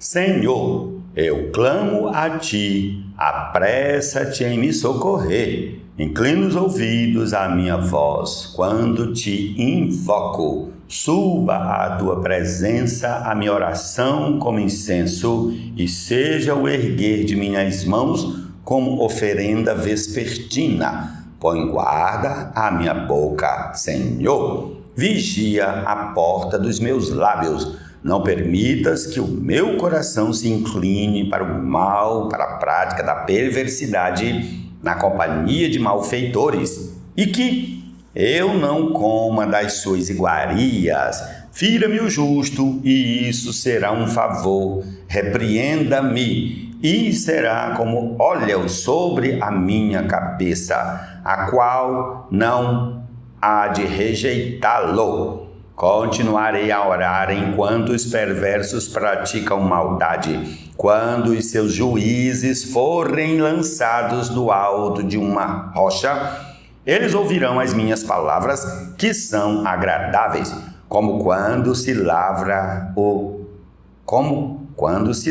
Senhor, eu clamo a ti, apressa-te em me socorrer. Inclina os ouvidos à minha voz quando te invoco. Suba à tua presença a minha oração como incenso e seja o erguer de minhas mãos como oferenda vespertina. Põe guarda à minha boca, Senhor. Vigia a porta dos meus lábios. Não permitas que o meu coração se incline para o mal, para a prática da perversidade, na companhia de malfeitores, e que eu não coma das suas iguarias. Fira-me o justo, e isso será um favor. Repreenda-me, e será como óleo sobre a minha cabeça, a qual não há de rejeitá-lo. Continuarei a orar enquanto os perversos praticam maldade. Quando os seus juízes forem lançados do alto de uma rocha, eles ouvirão as minhas palavras, que são agradáveis, como quando se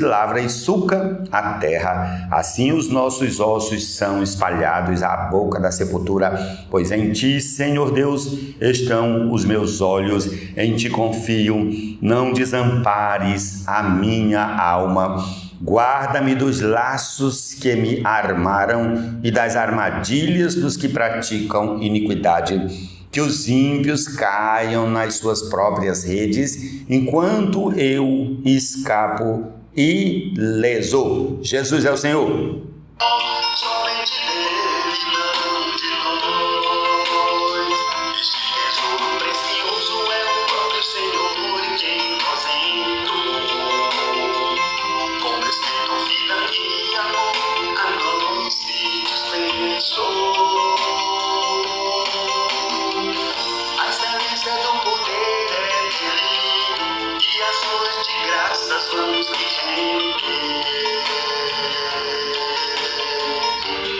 lavra e sulca a terra, assim os nossos ossos são espalhados à boca da sepultura. Pois em ti, Senhor Deus, estão os meus olhos, em ti confio, não desampares a minha alma. Guarda-me dos laços que me armaram e das armadilhas dos que praticam iniquidade. Que os ímpios caiam nas suas próprias redes, enquanto eu escapo ileso. Jesus é o Senhor. Somente dele, não de nós. Este tesouro precioso é o próprio Senhor em quem nós entrou. Com respeito, vida e amor, a nós se dispensou. A excelência do poder é dele, e ações de graças vamos lhe render.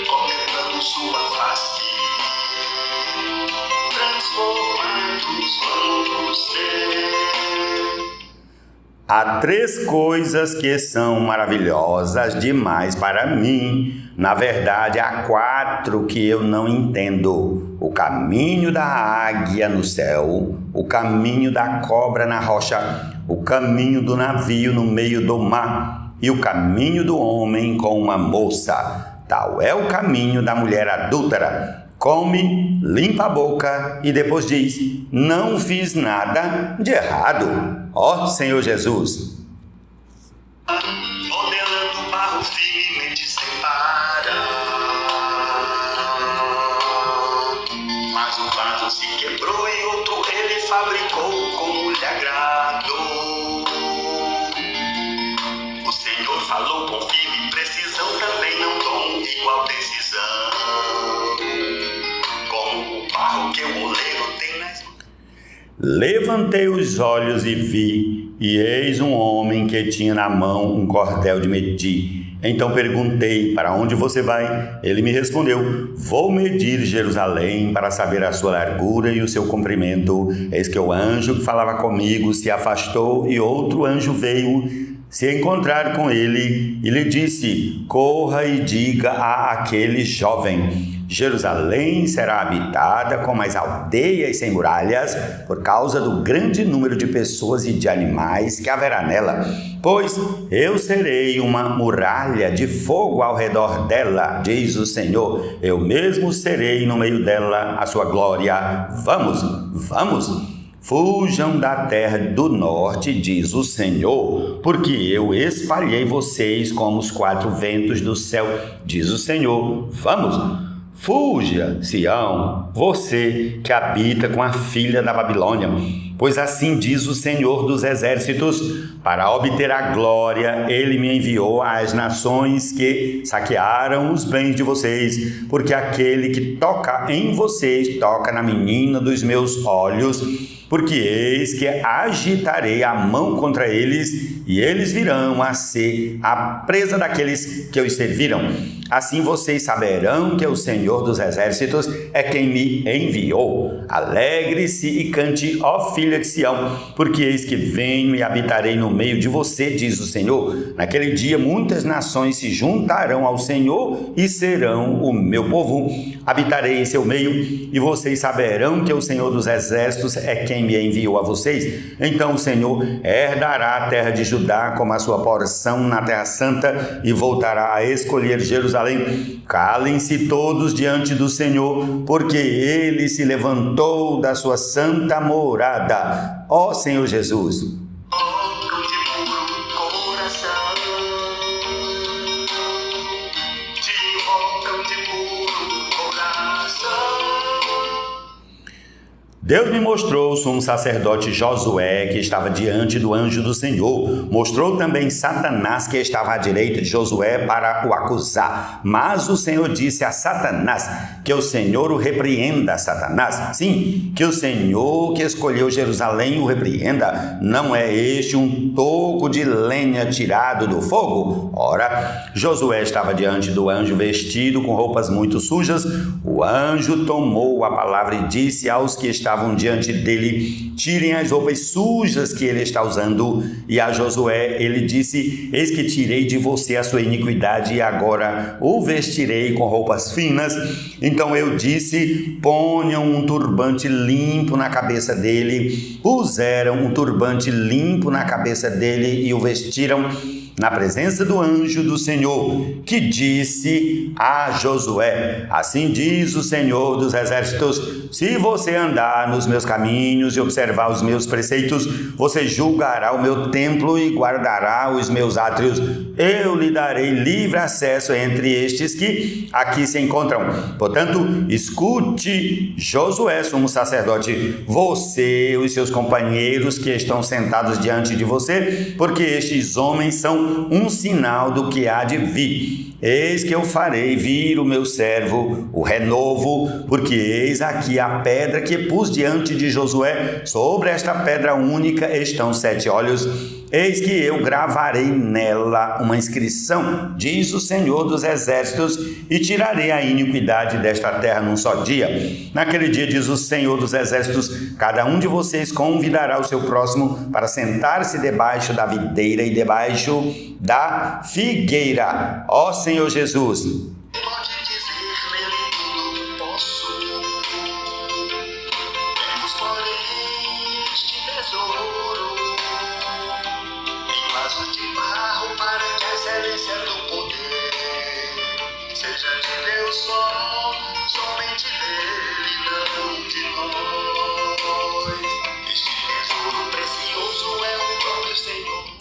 Contemplando sua face, transformados vamos ser. Há três coisas que são maravilhosas demais para mim. Na verdade, há quatro que eu não entendo: o caminho da águia no céu, o caminho da cobra na rocha, o caminho do navio no meio do mar e o caminho do homem com uma moça. Tal é o caminho da mulher adúltera. Come, limpa a boca e depois diz: não fiz nada de errado. Ó Senhor Jesus. Modelando barro firmemente separa, mas um vaso se quebrou e outro ele fabricou como lhe agradou. O Senhor falou com firme precisão, também não com igual decisão, como o barro que o oleiro tem nas mãos. Levantei os olhos e vi, e eis um homem que tinha na mão um cordel de medir. Então perguntei: para onde você vai? Ele me respondeu: vou medir Jerusalém para saber a sua largura e o seu comprimento. Eis que o anjo que falava comigo se afastou e outro anjo veio se encontrar com ele e lhe disse: corra e diga a aquele jovem: Jerusalém será habitada com as aldeias sem muralhas, por causa do grande número de pessoas e de animais que haverá nela. Pois eu serei uma muralha de fogo ao redor dela, diz o Senhor. Eu mesmo serei no meio dela a sua glória. Vamos, vamos. Fujam da terra do norte, diz o Senhor, porque eu espalhei vocês como os quatro ventos do céu, diz o Senhor. Vamos. Fuja, Sião, você que habita com a filha da Babilônia, pois assim diz o Senhor dos exércitos: para obter a glória, ele me enviou às nações que saquearam os bens de vocês, porque aquele que toca em vocês toca na menina dos meus olhos, porque eis que agitarei a mão contra eles, e eles virão a ser a presa daqueles que os serviram. assim vocês saberão que o Senhor dos Exércitos é quem me enviou. Alegre-se e cante, ó filha de Sião, porque eis que venho e habitarei no meio de você, diz o Senhor. Naquele dia muitas nações se juntarão ao Senhor e serão o meu povo. Habitarei em seu meio e vocês saberão que o Senhor dos Exércitos é quem me enviou a vocês. Então o Senhor herdará a terra de Judá como a sua porção na terra santa e voltará a escolher Jerusalém. Calem-se todos diante do Senhor, porque ele se levantou da sua santa morada. Ó Senhor Jesus! Outro de puro coração, te invocam de puro coração. Deus me mostrou o sumo sacerdote Josué, que estava diante do anjo do Senhor. Mostrou também Satanás, que estava à direita de Josué, para o acusar. Mas o Senhor disse a Satanás, que o Senhor o repreenda, Satanás. Sim, que o Senhor que escolheu Jerusalém o repreenda. Não é este um toco de lenha tirado do fogo? Ora, Josué estava diante do anjo vestido com roupas muito sujas. O anjo tomou a palavra e disse aos que estavam diante dele: tirem as roupas sujas que ele está usando. E a Josué ele disse: eis que tirei de você a sua iniquidade e agora o vestirei com roupas finas. Então eu disse: ponham um turbante limpo na cabeça dele. Puseram um turbante limpo na cabeça dele e o vestiram na presença do anjo do Senhor, que disse a Josué: assim diz o Senhor dos Exércitos, se você andar nos meus caminhos e observar os meus preceitos, você julgará o meu templo e guardará os meus átrios. Eu lhe darei livre acesso entre estes que aqui se encontram. Portanto, escute, Josué, sumo sacerdote, você e os seus companheiros que estão sentados diante de você, porque estes homens são um sinal do que há de vir. Eis que eu farei vir o meu servo, o renovo, porque eis aqui a pedra que pus diante de Josué. Sobre esta pedra única estão 7 olhos. Eis que eu gravarei nela uma inscrição, diz o Senhor dos Exércitos, e tirarei a iniquidade desta terra num só dia. Naquele dia, diz o Senhor dos Exércitos, cada um de vocês convidará o seu próximo para sentar-se debaixo da videira e debaixo da figueira. Ó Senhor Jesus! Pode dizer, nele tudo posso. Temos, porém, este tesouro em vaso de barro, para que a excelência do poder seja de Deus só, somente dele, não de nós. Este tesouro precioso é o próprio Senhor.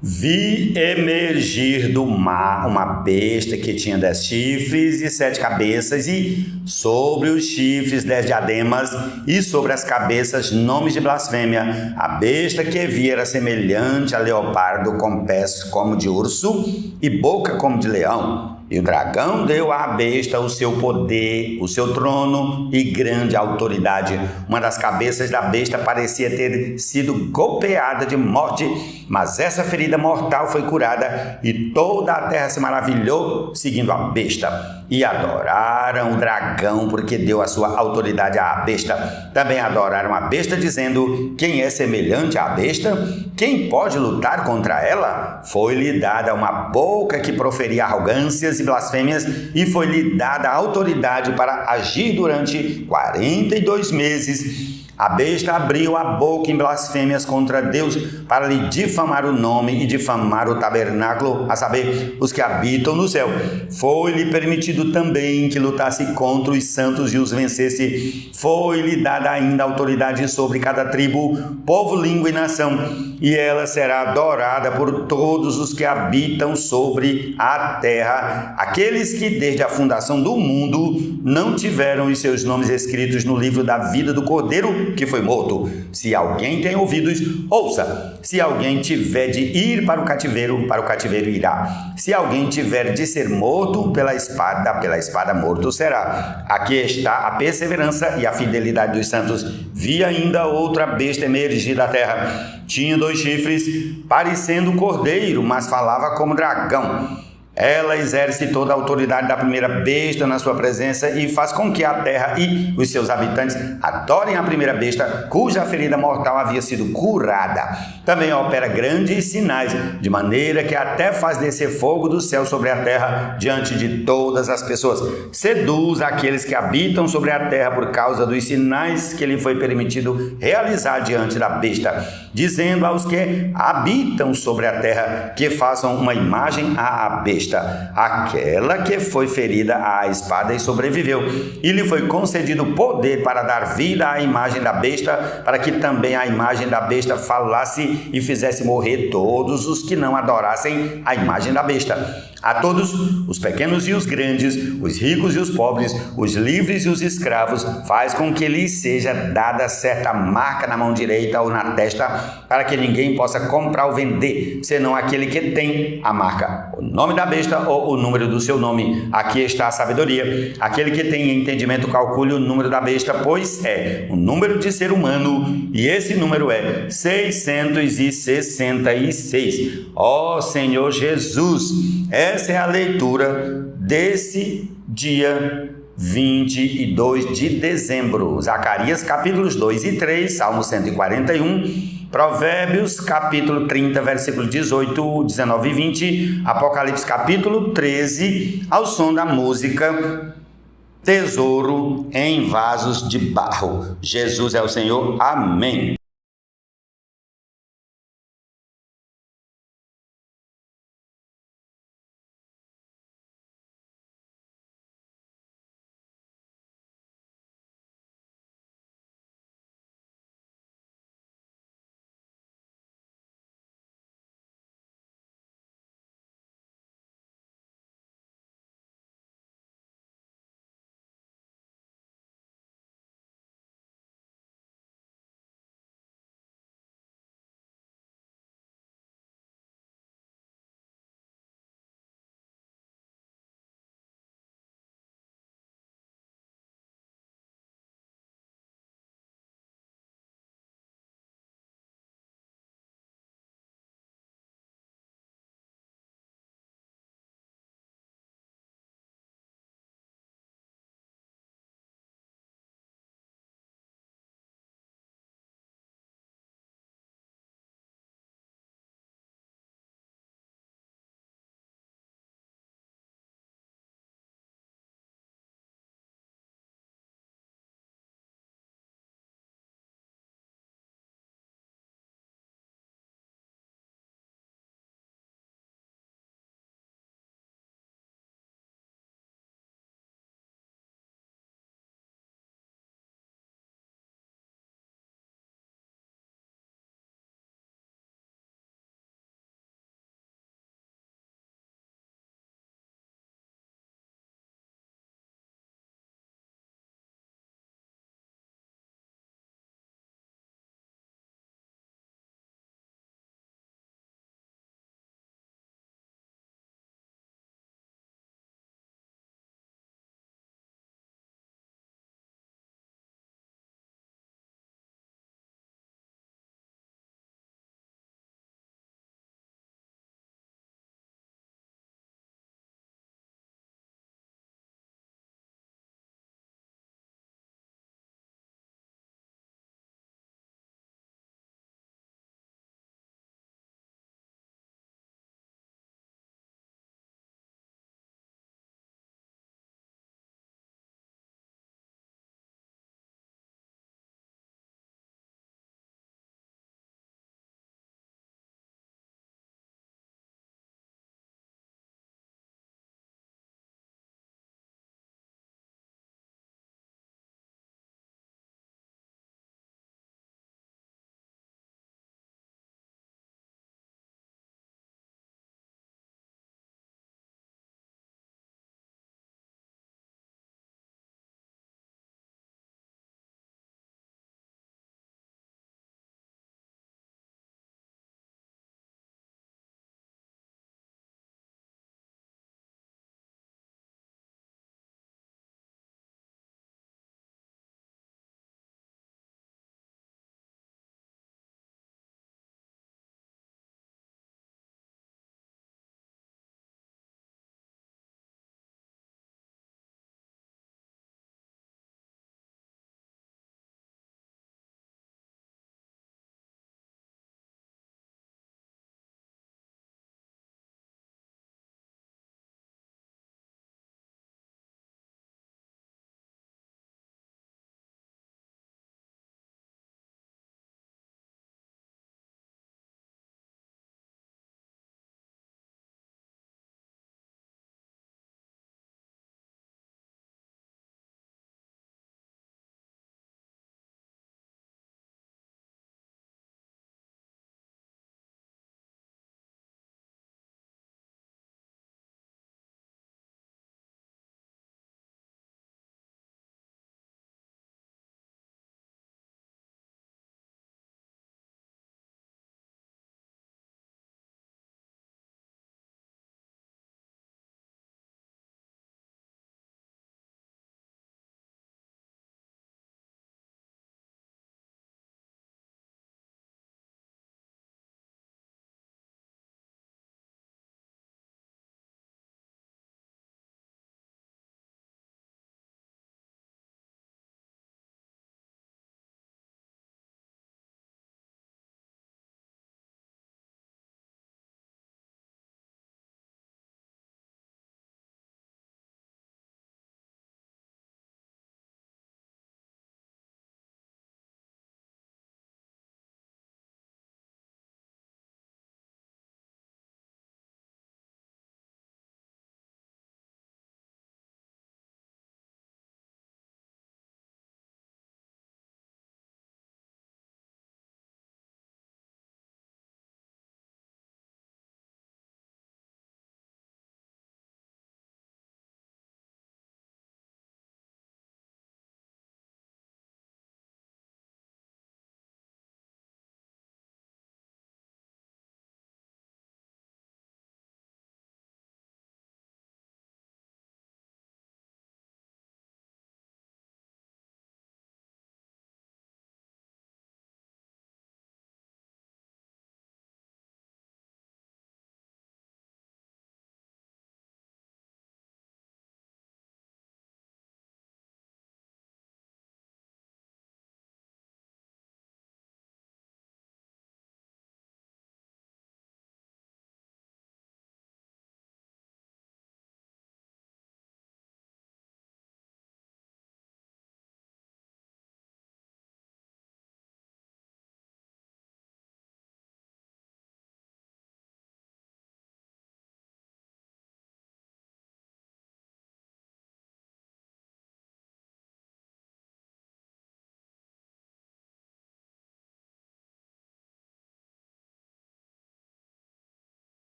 Vi emergir do mar uma besta que tinha 10 chifres e 7 cabeças, e sobre os chifres 10 diademas, e sobre as cabeças nomes de blasfêmia. A besta que vi era semelhante a leopardo, com pés como de urso e boca como de leão. E o dragão deu à besta o seu poder, o seu trono e grande autoridade. Uma das cabeças da besta parecia ter sido golpeada de morte, mas essa ferida mortal foi curada, e toda a terra se maravilhou seguindo a besta. E adoraram o dragão, porque deu a sua autoridade à besta. Também adoraram a besta, dizendo: quem é semelhante à besta? Quem pode lutar contra ela? Foi-lhe dada uma boca que proferia arrogâncias e blasfêmias, e foi-lhe dada a autoridade para agir durante 42 meses. A besta abriu a boca em blasfêmias contra Deus, para lhe difamar o nome e difamar o tabernáculo, a saber, os que habitam no céu. Foi-lhe permitido também que lutasse contra os santos e os vencesse. Foi-lhe dada ainda autoridade sobre cada tribo, povo, língua e nação, e ela será adorada por todos os que habitam sobre a terra, aqueles que desde a fundação do mundo não tiveram os seus nomes escritos no livro da vida do Cordeiro que foi morto. Se alguém tem ouvidos, ouça. Se alguém tiver de ir para o cativeiro irá. Se alguém tiver de ser morto pela espada morto será. Aqui está a perseverança e a fidelidade dos santos. Vi ainda outra besta emergir da terra. Tinha 2 chifres, parecendo cordeiro, mas falava como dragão. Ela exerce toda a autoridade da primeira besta na sua presença e faz com que a terra e os seus habitantes adorem a primeira besta, cuja ferida mortal havia sido curada. Também opera grandes sinais, de maneira que até faz descer fogo do céu sobre a terra diante de todas as pessoas. Seduz aqueles que habitam sobre a terra por causa dos sinais que lhe foi permitido realizar diante da besta, dizendo aos que habitam sobre a terra que façam uma imagem à besta, aquela que foi ferida à espada e sobreviveu, e lhe foi concedido poder para dar vida à imagem da besta, para que também a imagem da besta falasse e fizesse morrer todos os que não adorassem a imagem da besta. A todos, os pequenos e os grandes, os ricos e os pobres, os livres e os escravos, faz com que lhes seja dada certa marca na mão direita ou na testa, para que ninguém possa comprar ou vender, senão aquele que tem a marca, o nome da besta ou o número do seu nome. Aqui está a sabedoria. Aquele que tem entendimento calcule o número da besta, pois é o número de ser humano, e esse número é 666. Ó Senhor Jesus, essa é a leitura desse dia 22 de dezembro. Zacarias capítulos 2 e 3, Salmo 141, Provérbios capítulo 30, versículos 18, 19 e 20, Apocalipse capítulo 13, ao som da música Tesouro em Vasos de Barro. Jesus é o Senhor. Amém.